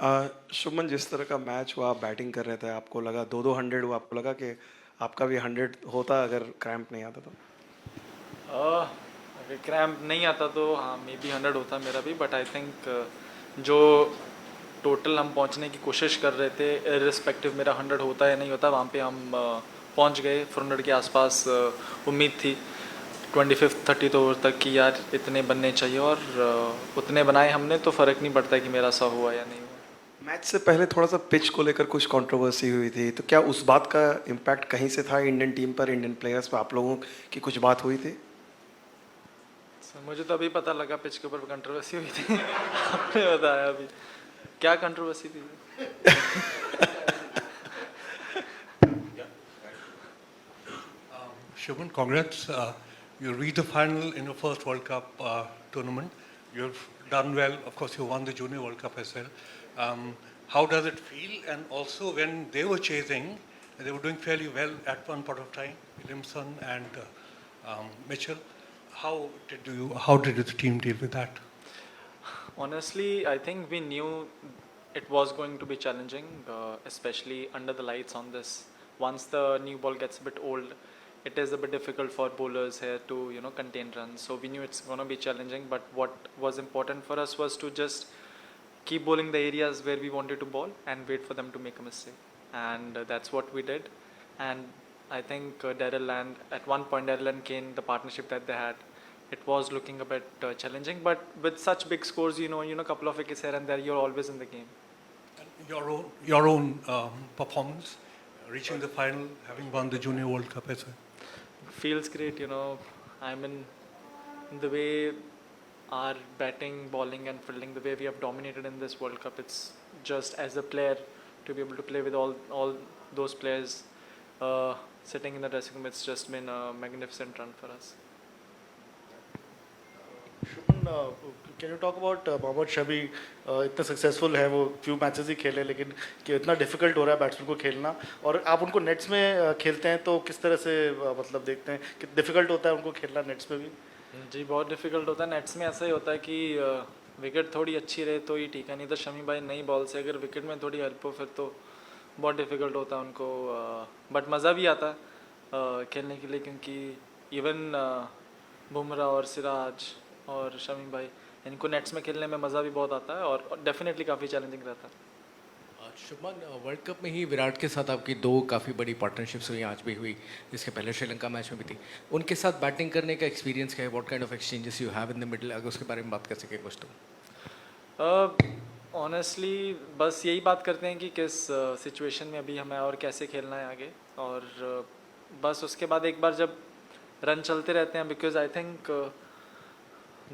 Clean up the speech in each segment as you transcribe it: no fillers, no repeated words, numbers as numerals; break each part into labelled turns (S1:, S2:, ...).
S1: शुभमन, जिस तरह का मैच हुआ, आप बैटिंग कर रहे थे, आपको लगा 2-2 100 हुआ, आपको लगा कि आपका भी 100 होता अगर क्रैम्प नहीं आता तो?
S2: अगर क्रैम्प नहीं आता तो हाँ मे बी 100 होता मेरा भी, बट आई थिंक जो टोटल हम पहुंचने की कोशिश कर रहे थे, इररिस्पेक्टिव मेरा 100 होता या नहीं होता, वहाँ पे हम पहुंच गए। 400 के आसपास उम्मीद थी 25th 30th ओवर तक कि यार इतने बनने चाहिए, और उतने बनाए हमने, तो फ़र्क नहीं पड़ता कि मेरा 100 हुआ या नहीं हुआ।
S1: मैच से पहले थोड़ा सा पिच को लेकर कुछ कंट्रोवर्सी हुई थी, तो क्या उस बात का इम्पैक्ट कहीं से था इंडियन टीम पर, इंडियन प्लेयर्स पर? आप लोगों की कुछ बात हुई थी?
S2: मुझे तो अभी पता लगा पिच के ऊपर कंट्रोवर्सी हुई थी। आपने बताया अभी क्या कंट्रोवर्सी थी?
S3: Shubman, congrats. You reached the final in your first World Cup tournament. You've done well. Of course, you won the Junior World Cup as well. How does it feel? And also, when they were chasing, they were doing fairly well at one point of time, Williamson and Mitchell. How did the team deal with that?
S2: Honestly, I think we knew it was going to be challenging, especially under the lights on this. Once the new ball gets a bit old, it is a bit difficult for bowlers here to contain runs. So we knew it's going to be challenging. But what was important for us was to just keep bowling the areas where we wanted to bowl and wait for them to make a mistake. And that's what we did. And I think Daryl and at one point Daryl and Kane, the partnership that they had, it was looking a bit challenging. But with such big scores, couple of wickets here and there, you're always in the game.
S3: And your own performance, reaching the final, having won the Junior World Cup as well.
S2: Feels great, I mean, the way our batting, bowling and fielding, the way we have dominated in this World Cup, it's just as a player to be able to play with all those players sitting in the dressing room, it's just been a magnificent run for us.
S4: Shubman, can you talk about Mohammed Shami? इतने successful हैं वो, few matches ही खेले, लेकिन कि इतना difficult हो रहा है बैट्समैन को खेलना, और आप उनको नेट्स में खेलते हैं तो किस तरह से मतलब देखते हैं कि डिफिकल्ट होता है उनको खेलना नेट्स में भी?
S2: जी बहुत डिफिकल्ट होता है नेट्स में। ऐसा ही होता है कि विकेट थोड़ी अच्छी रहे तो ही ठीक है, नहीं तो शमी भाई नई बॉल से अगर विकेट में थोड़ी हेल्प हो फिर तो बहुत डिफिकल्ट होता है उनको। बट मज़ा भी आता है खेलने के लिए, क्योंकि इवन बुमराह और सिराज और शमी भाई, इनको नेट्स में खेलने में मज़ा भी बहुत आता है और डेफिनेटली काफ़ी चैलेंजिंग रहता है।
S5: शुभमन, वर्ल्ड कप में ही विराट के साथ आपकी दो काफ़ी बड़ी पार्टनरशिप्स हुई, आज भी हुई, इसके पहले श्रीलंका मैच में भी थी। उनके साथ बैटिंग करने का एक्सपीरियंस क्या है? What kind of exchanges you have in the middle, अगर उसके बारे में बात कर सके कुछ तो।
S2: ऑनेस्टली बस यही बात करते हैं कि किस सिचुएशन में अभी हमें और कैसे खेलना है आगे, और बस उसके बाद एक बार जब रन चलते रहते हैं, बिकॉज आई थिंक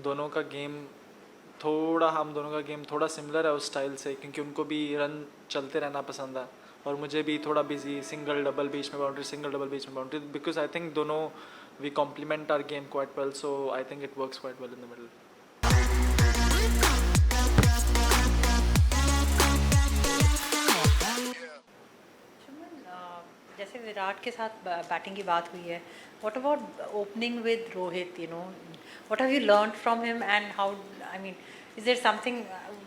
S2: दोनों का गेम हम दोनों का गेम थोड़ा सिमिलर है उस स्टाइल से, क्योंकि उनको भी रन चलते रहना पसंद है और मुझे भी थोड़ा बिजी, सिंगल डबल बीच में बाउंड्री, सिंगल डबल बीच में बाउंड्री, बिकॉज आई थिंक दोनों we complement our game quite well, so I think it works quite well in the middle.
S6: जैसे विराट के साथ बैटिंग की बात हुई है, what about opening with Rohit? What have you learned from him and how, I mean, is there something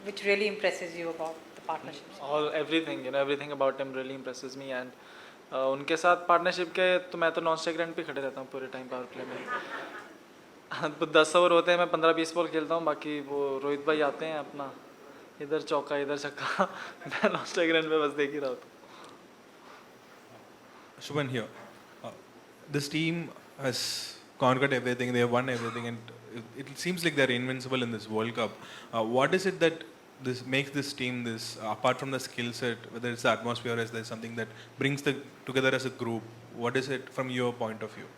S6: which really impresses you about the partnership?
S2: All everything everything about him really impresses me, and उनके साथ partnership के तो मैं तो non strike run पे खड़े रहता हूँ पूरे टाइम पावर प्ले में। तो 10 ओवर होते हैं, मैं 15-20 बॉल खेलता हूँ, बाकी वो रोहित भाई आते हैं अपना इधर चौका इधर छक्का, मैं नॉन स्ट्राइक रन पे बस देख ही रहा हूँ।
S7: Shubhan here. This team has conquered everything. They have won everything, and it seems like they're invincible in this World Cup. What is it that this makes this team this? Apart from the skill set, whether it's the atmosphere, or is there something that brings them together as a group? What is it from your point of view?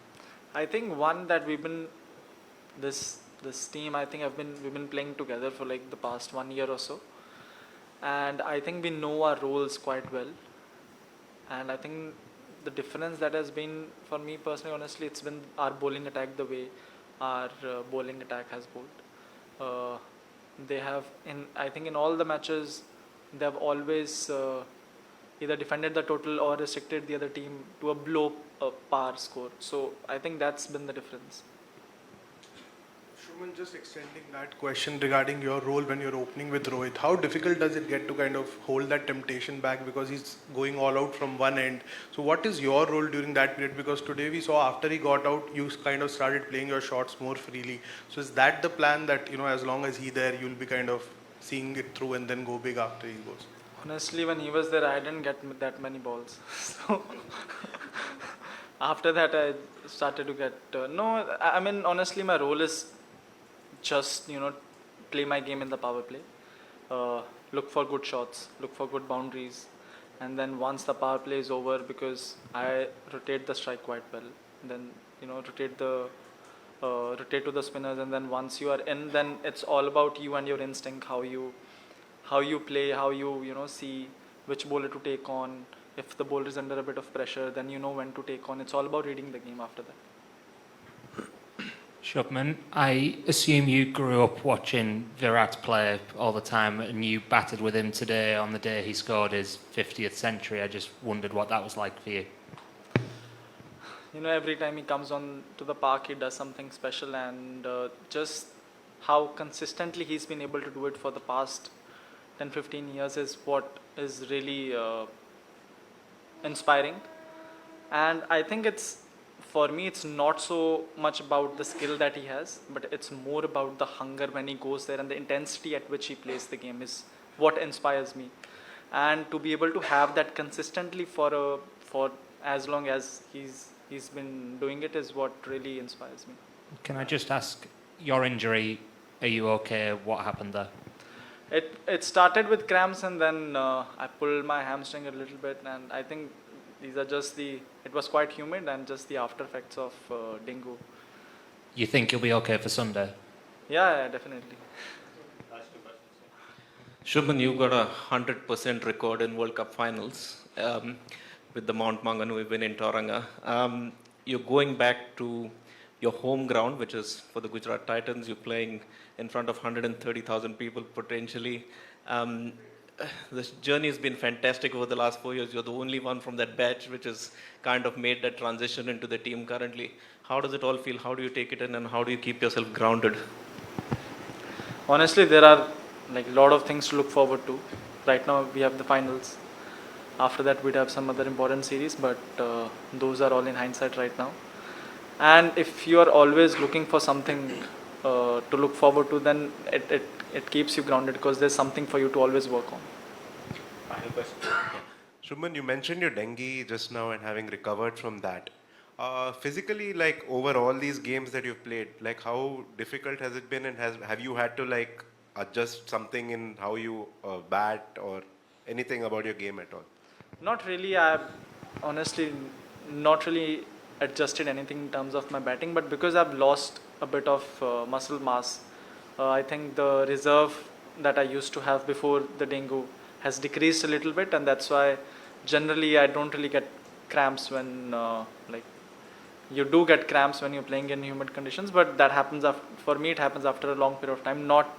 S2: I think one that we've been this team. I think we've been playing together for like the past 1 year or so, and I think we know our roles quite well, and I think the difference that has been for me personally, honestly, it's been our bowling attack, the way our bowling attack has bowled. They have, I think in all the matches, they have always either defended the total or restricted the other team to a below par score. So I think that's been the difference.
S8: Shubman, just extending that question regarding your role when you're opening with Rohit, how difficult does it get to kind of hold that temptation back because he's going all out from one end? So what is your role during that period? Because today we saw after he got out, you kind of started playing your shots more freely. So is that the plan that, as long as he's there, you'll be kind of seeing it through and then go big after he goes?
S2: Honestly, when he was there, I didn't get that many balls. So after that, I started to get no. I mean, honestly, my role is just play my game in the power play, look for good shots, look for good boundaries, and then once the power play is over, because I rotate the strike quite well, then rotate to the spinners, and then once you are in, then it's all about you and your instinct, how you play, how you see which bowler to take on. If the bowler is under a bit of pressure, then you know when to take on. It's all about reading the game after that.
S9: Shubman, I assume you grew up watching Virat play all the time and you batted with him today on the day he scored his 50th century. I just wondered what that was like for you.
S2: Every time he comes on to the park, he does something special, and just how consistently he's been able to do it for the past 10-15 years is what is really inspiring. And I think for me, it's not so much about the skill that he has, but it's more about the hunger when he goes there and the intensity at which he plays the game is what inspires me. And to be able to have that consistently for as long as he's been doing it is what really inspires me.
S9: Can I just ask, your injury, are you okay? What happened there?
S2: It started with cramps, and then I pulled my hamstring a little bit, and I think these are just it was quite humid and just the after effects of dengue.
S9: You think you'll be okay for Sunday?
S2: Yeah, definitely.
S10: Shubman, you got a 100% record in World Cup finals with the Mount Maunganui win in Tauranga. You're going back to your home ground, which is for the Gujarat Titans. You're playing in front of 130,000 people potentially. This journey has been fantastic over the last 4 years. You're the only one from that batch which has kind of made that transition into the team currently. How does it all feel? How do you take it in, and how do you keep yourself grounded?
S2: Honestly, there are a lot of things to look forward to. Right now we have the finals. After that we'd have some other important series, but those are all in hindsight right now. And if you are always looking for something to look forward to, then it keeps you grounded because there's something for you to always work on.
S10: Final question.
S11: Shubman, you mentioned your dengue just now and having recovered from that. Physically, over all these games that you've played, how difficult has it been, and have you had to adjust something in how you bat or anything about your game at all?
S2: Not really. I've honestly not really adjusted anything in terms of my batting, but because I've lost a bit of muscle mass, I think the reserve that I used to have before the dengue has decreased a little bit, and that's why generally I don't really get cramps when you do get cramps when you're playing in humid conditions, but that happens for me it happens after a long period of time, not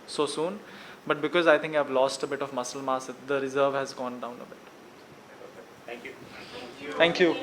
S2: so soon, but because I think I've lost a bit of muscle mass, the reserve has gone down a bit.
S10: Thank you.
S2: Thank you.